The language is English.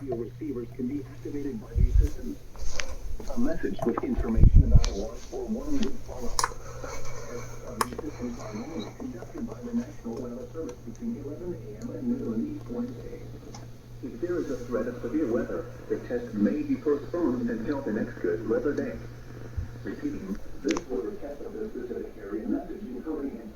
radio receivers can be activated by these systems. A message with information about a watch or warning would follow. Tests of these systems are normally conducted by the National Weather Service between 11 a.m. and noon each Wednesday. If there is a threat of severe weather, the test may be postponed until the next good weather day. Repeating, this forecast of the specific area message including